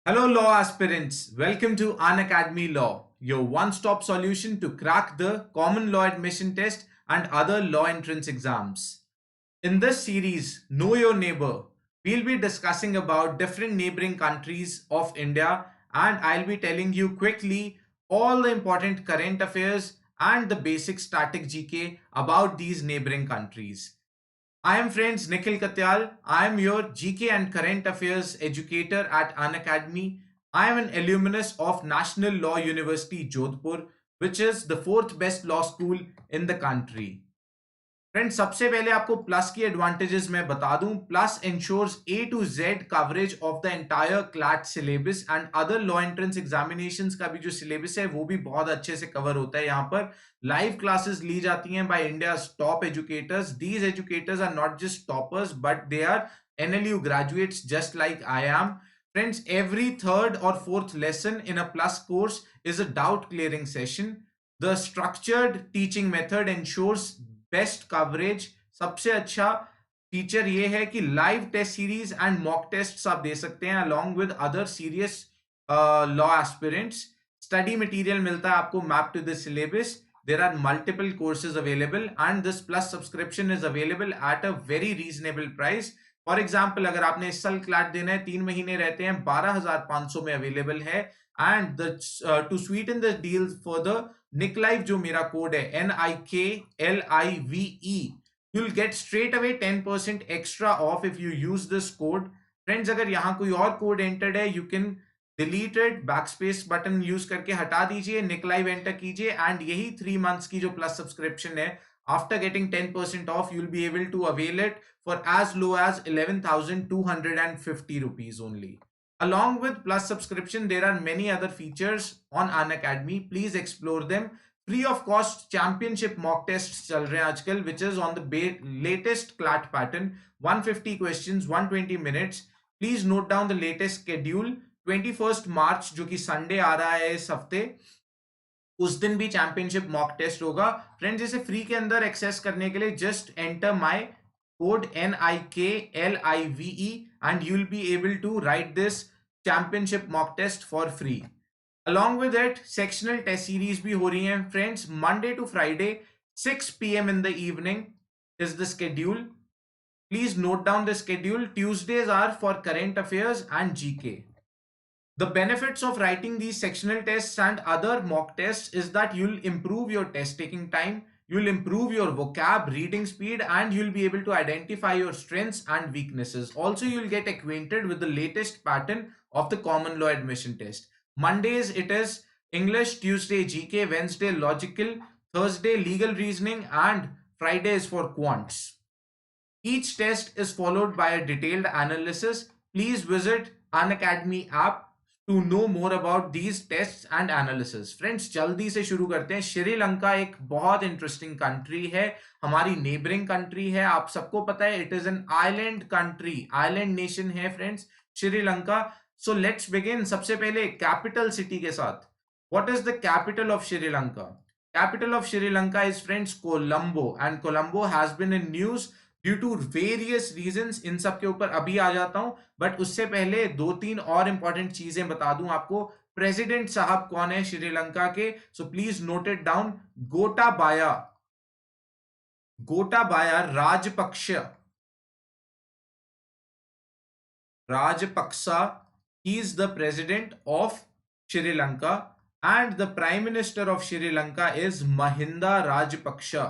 Hello, law aspirants. Welcome to Unacademy Law, your one stop solution to crack the common law admission test and other law entrance exams. In this series, Know Your Neighbor, we'll be discussing about different neighboring countries of India, and I'll be telling you quickly all the important current affairs and the basic static GK about these neighboring countries. I am friends Nikhil Katyal. I am your GK and current affairs educator at Unacademy. I am an alumnus of National Law University Jodhpur, which is the fourth best law school in the country. Friends सबसे पहले आपको plus की advantages मैं बता दूं plus ensures A to Z coverage of the entire CLAT syllabus and other law entrance examinations का भी जो सिलेबस है वो भी बहुत अच्छे से कवर होता है यहाँ पर लाइव क्लासेस ली जाती हैं by India top educators these educators are not just toppers but they are NLU graduates just like I am. Friends, every third or fourth lesson in a plus course is a doubt clearing session. The structured teaching method ensures best coverage सबसे अच्छा feature ये है कि live test series and mock test आप दे सकते हैं along with other serious law aspirants study material मिलता है आपको map to the syllabus there are multiple courses available and this plus subscription is available at a very reasonable price. For example, अगर आपने इस साल क्लैट देना है 3 महीने रहते हैं 12,500 में अवेलेबल है and to sweeten the deal for the nick live जो मेरा कोड है NIKLIVE you'll get straight away 10% extra off if you use this code. Friends अगर यहाँ कोई और कोड एंटर्ड है you can deleted backspace button use करके हटा दीजिए निकलाइव एंटर कीजिए एंड यही 3 मंथ्स की जो प्लस सब्सक्रिप्शन है after getting 10% off you'll be able to avail it for as low as 11,250 rupees only. Along with plus subscription, there are many other features on Unacademy. Please explore them. Free of cost championship mock tests चल रहे हैं आजकल, which is on the latest CLAT pattern. 150 questions, 120 minutes. Please note down the latest schedule. 21st मार्च जो कि Sunday आ रहा है इस हफ्ते उस दिन भी चैंपियनशिप मॉक टेस्ट होगा फ्रेंड्स इसे फ्री के अंदर एक्सेस करने के लिए just enter my code NIKLIVE and you'll be able to write this championship mock test for free. Along with it, sectional test series भी हो रही हैं friends. Monday to Friday 6 p.m. in the evening is the schedule. Please note down the schedule. Tuesdays are for current affairs and GK. The benefits of writing these sectional tests and other mock tests is that you'll improve your test taking time, you'll improve your vocab reading speed, and you'll be able to identify your strengths and weaknesses. Also, you'll get acquainted with the latest pattern of the common law admission test. Mondays it is English, Tuesday GK, Wednesday logical, Thursday legal reasoning, and Friday is for quants. Each test is followed by a detailed analysis. Please visit Unacademy app to know more about these test and analysis friends जल्दी से शुरू करते हैं श्रीलंका एक बहुत interesting country है हमारी neighbouring country है आप सबको पता है it is an island country island nation है friends Sri Lanka so let's begin सबसे पहले कैपिटल सिटी के साथ what is the capital of Sri Lanka capital of Sri Lanka is friends Colombo and Colombo has been in news due to various reasons इन सब के ऊपर अभी आ जाता हूं बट उससे पहले दो तीन और इंपॉर्टेंट चीजें बता दूं आपको प्रेसिडेंट साहब कौन है श्रीलंका के so please note it down Gotabaya Gotabaya Rajapaksa Rajapaksa he is the president of Sri Lanka and the prime minister of Sri Lanka is Mahinda Rajapaksa.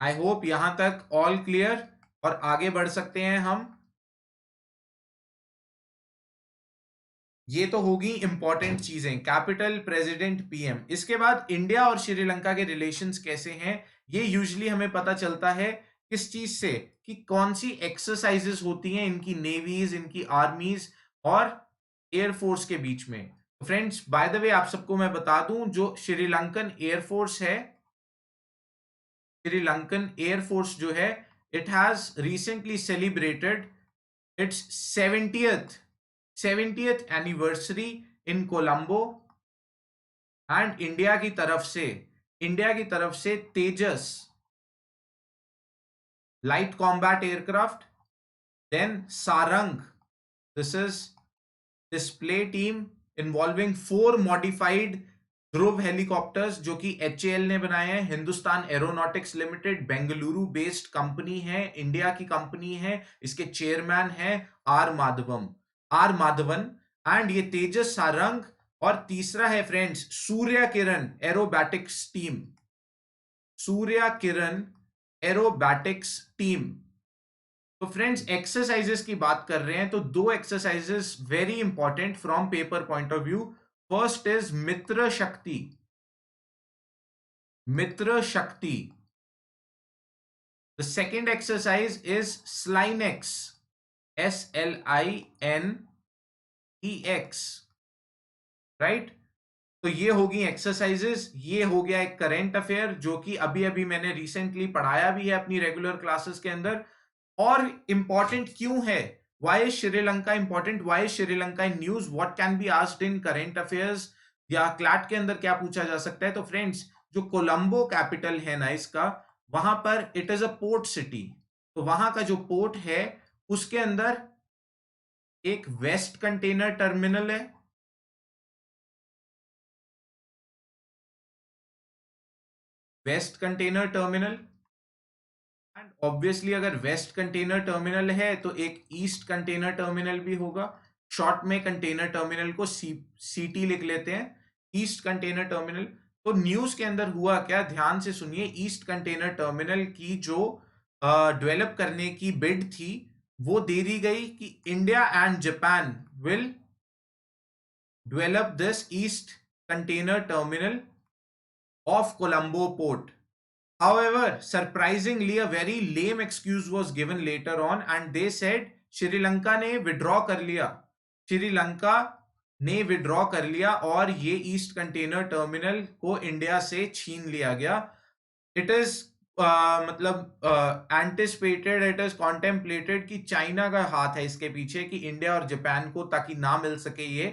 I hope यहां तक ऑल क्लियर और आगे बढ़ सकते हैं हम ये तो होगी इंपॉर्टेंट चीजें कैपिटल प्रेसिडेंट पीएम इसके बाद इंडिया और श्रीलंका के रिलेशंस कैसे हैं ये यूजुअली हमें पता चलता है किस चीज से कि कौन सी एक्सरसाइजेस होती हैं इनकी नेवीज इनकी आर्मीज और एयरफोर्स के बीच में फ्रेंड्स बाय द वे आप सबको मैं बता दूं जो श्रीलंकन एयरफोर्स है श्रीलंकन एयरफोर्स जो है it has recently celebrated its 70th anniversary in Colombo and India की तरफ से Tejas light combat aircraft then Sarang this is display team involving 4 modified Dhruv helicopters जो कि HAL ने बनाए हैं। Hindustan aeronautics limited Bengaluru based company है, इंडिया की कंपनी है। इसके चेयरमैन है आर माधवन एंड ये तेजस सारंग। और तीसरा है friends Surya Kiran aerobatics team, Surya Kiran aerobatics team. तो फ्रेंड्स एक्सरसाइजेस की बात कर रहे हैं तो दो exercises very important from paper point of view. First is Mitra Shakti, Mitra Shakti. The second exercise is SLINEX, SLINEX, right. तो ये होगी एक्सरसाइजेस। ये हो गया एक करंट अफेयर जो कि अभी अभी मैंने रिसेंटली पढ़ाया भी है अपनी रेगुलर क्लासेस के अंदर। और इंपॉर्टेंट क्यों है, why is Sri Lanka important, why is Sri Lanka in news, what can be asked in current affairs, या क्लैट के अंदर क्या पूछा जा सकता है। तो फ्रेंड्स जो कोलंबो कैपिटल है ना इसका, वहां पर it is a port city. तो वहां का जो पोर्ट है उसके अंदर एक वेस्ट कंटेनर टर्मिनल है, west container terminal. And obviously अगर वेस्ट कंटेनर टर्मिनल है तो एक ईस्ट कंटेनर टर्मिनल भी होगा। शॉर्ट में कंटेनर टर्मिनल को सीटी लिख लेते हैं, ईस्ट कंटेनर टर्मिनल। तो न्यूज के अंदर हुआ क्या, ध्यान से सुनिए। ईस्ट कंटेनर टर्मिनल की जो डेवलप करने की बिड थी वो दे दी गई कि India and Japan will develop this east container terminal of Colombo port. However, surprisingly, a very lame excuse was given later on, and they said Sri Lanka ने विड्रॉ कर लिया, श्रीलंका ने विड्रॉ कर लिया और ये ईस्ट कंटेनर टर्मिनल को इंडिया से छीन लिया गया। इट इज मतलब एंटिसिपेटेड, इट इज कॉन्टेम्पलेटेड कि चाइना का हाथ है इसके पीछे कि इंडिया और जापान को ताकि ना मिल सके ये।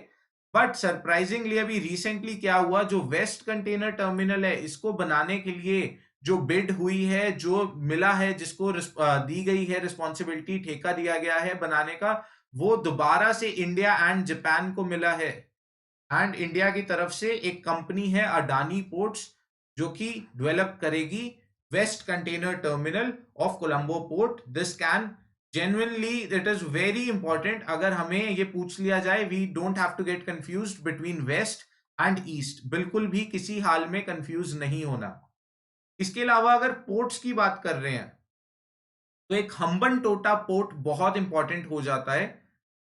बट सरप्राइजिंगली अभी रिसेंटली क्या हुआ, जो वेस्ट कंटेनर टर्मिनल है इसको बनाने के लिए जो बिड हुई है, जो मिला है, जिसको दी गई है रिस्पॉन्सिबिलिटी, ठेका दिया गया है बनाने का, वो दोबारा से इंडिया एंड जापान को मिला है। एंड इंडिया की तरफ से एक कंपनी है अडानी पोर्ट्स जो कि डेवलप करेगी west container terminal of Colombo port. This can genuinely it is very important, अगर हमें ये पूछ लिया जाए, we don't have to get confused between west and east, बिल्कुल भी किसी हाल में कंफ्यूज नहीं होना। इसके अलावा अगर पोर्ट्स की बात कर रहे हैं तो एक हम्बन टोटा पोर्ट बहुत इंपॉर्टेंट हो जाता है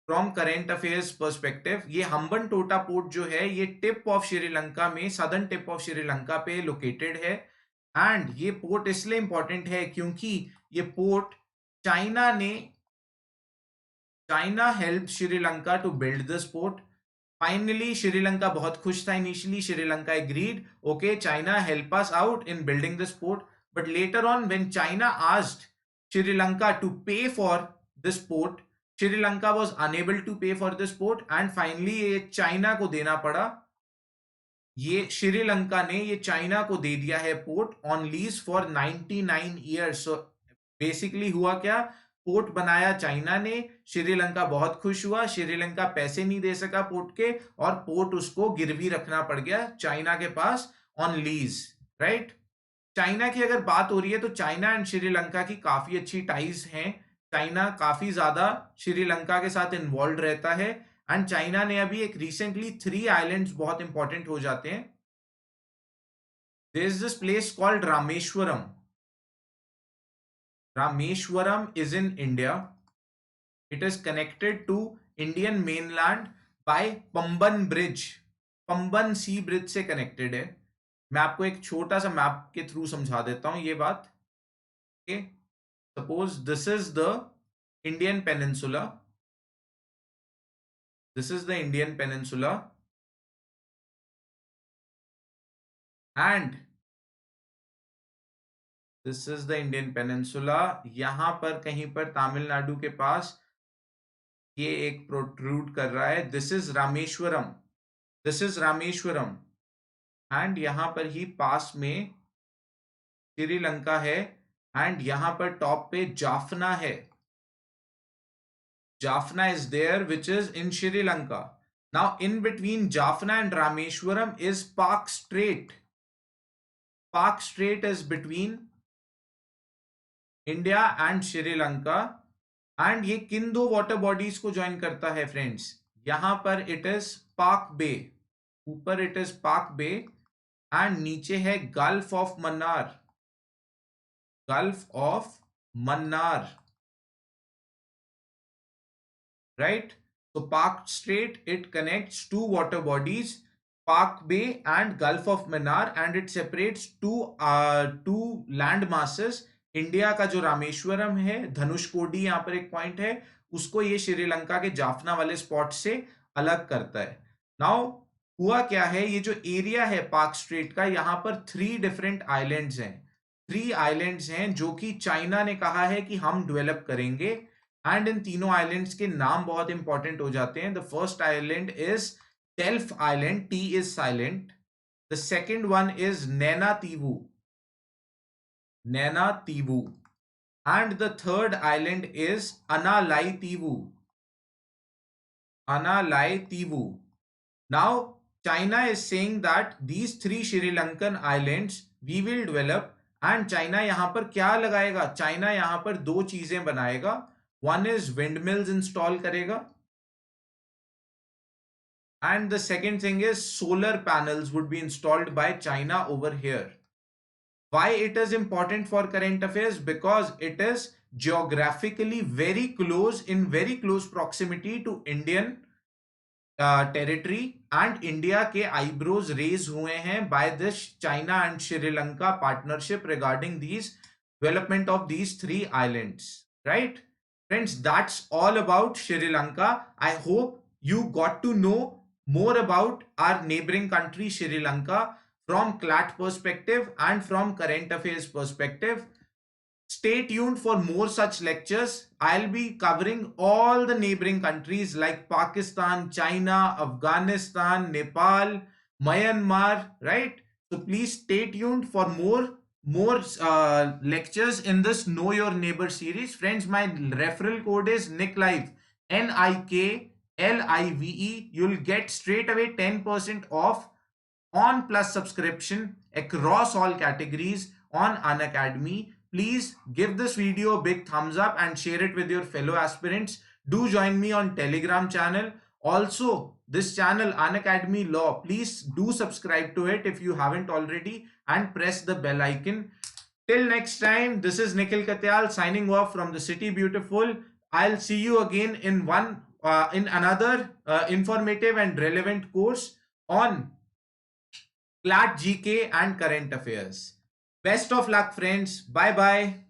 फ्रॉम करेंट अफेयर्स पर्सपेक्टिव। ये हम्बन टोटा पोर्ट जो है ये टिप ऑफ श्रीलंका में, सदर्न टिप ऑफ श्रीलंका पे लोकेटेड है। एंड ये पोर्ट इसलिए इंपॉर्टेंट है क्योंकि ये port China help Sri Lanka to build this port. Finally Sri Lanka बहुत खुश था, initially Sri Lanka agreed, okay China help us out in building this port. But later on when China asked Sri Lanka to pay for this port, Sri Lanka was unable to pay for this port and finally ये China को देना पड़ा। ये श्रीलंका ने ये China को दे दिया है port on lease for 99 years. So basically हुआ क्या, पोर्ट बनाया चाइना ने, श्रीलंका बहुत खुश हुआ, श्रीलंका पैसे नहीं दे सका पोर्ट के और पोर्ट उसको गिरवी रखना पड़ गया चाइना के pass on lease, right. China की अगर बात हो रही है तो चाइना एंड श्रीलंका की काफी अच्छी टाइज हैं। चाइना काफी ज्यादा श्रीलंका के साथ इन्वॉल्व रहता है। एंड चाइना ने अभी एक रिसेंटली 3 आइलैंड्स बहुत इंपॉर्टेंट हो जाते हैं। There is this place called Rameswaram, Rameswaram is in India. It is connected to Indian mainland by Pamban bridge, Pamban sea bridge से कनेक्टेड है। मैं आपको एक छोटा सा मैप के थ्रू समझा देता हूं ये बात। Okay, suppose this is the Indian peninsula, this is the Indian peninsula and this is the Indian peninsula. यहां पर कहीं पर तमिलनाडु के पास ये एक प्रोट्रूड कर रहा है, this is Rameswaram, this is Rameswaram. And यहां पर ही पास में श्रीलंका है एंड यहां पर टॉप पे जाफना है। Jaffna is there, which is in Sri Lanka. Now in between Jaffna and Rameshwaram is Park Strait. Park Strait is between India and Sri Lanka, and ये किन दो वाटर बॉडीज को ज्वाइन करता है फ्रेंड्स? यहां पर इट इज पाक बे, ऊपर इट इज पाक बे एंड नीचे है gulf of Mannar, gulf of Mannar, right? So Park Strait, it connects two water bodies, Park Bay and Gulf of Mannar, and it separates two land masses. India का जो रामेश्वरम है, धनुषकोडी यहाँ पर एक पॉइंट है, उसको ये श्रीलंका के जाफना वाले स्पॉट से अलग करता है. नाउ हुआ क्या है, ये जो एरिया है पार्क स्ट्रेट का, यहाँ पर 3 डिफरेंट आइलैंड्स हैं, 3 आइलैंड्स हैं जो कि चाइना ने कहा है कि हम डेवलप करेंगे. एंड इन तीनों आइलैंड्स के नाम बहुत इंपॉर्टेंट हो जाते हैं. The first island is Delft island, T is silent. The second one is Naina Tivu, Naina Tivu, and the third island is Analai Tivu, Analai Tivu. Now China is saying that these 3 Sri Lankan islands we will develop, and China यहाँ पर क्या लगाएगा? China यहाँ पर 2 चीजें बनाएगा. One is windmills install करेगा, and the second thing is solar panels would be installed by China over here. Why it is important for current affairs? Because it is geographically very close, in very close proximity to Indian territory, and India के eyebrows raise हुए हैं by this China and Sri Lanka partnership regarding these development of these 3 islands. Right friends, that's all about Sri Lanka. I hope you got to know more about our neighboring country Sri Lanka from CLAT perspective and from current affairs perspective. Stay tuned for more such lectures. I'll be covering all the neighboring countries like Pakistan, China, Afghanistan, Nepal, Myanmar, right? So please stay tuned for more lectures in this Know Your Neighbor series. Friends, my referral code is NICLIVE, NIKLIVE. You'll get straight away 10% off on plus subscription across all categories on Unacademy. Please give this video a big thumbs up and share it with your fellow aspirants. Do join me on Telegram channel. Also, this channel Unacademy Law, please do subscribe to it if you haven't already, and press the bell icon. Till next time, this is Nikhil Katyal signing off from the City Beautiful. I'll see you again in another informative and relevant course on CLAT GK and current affairs. Best of luck, friends. Bye bye.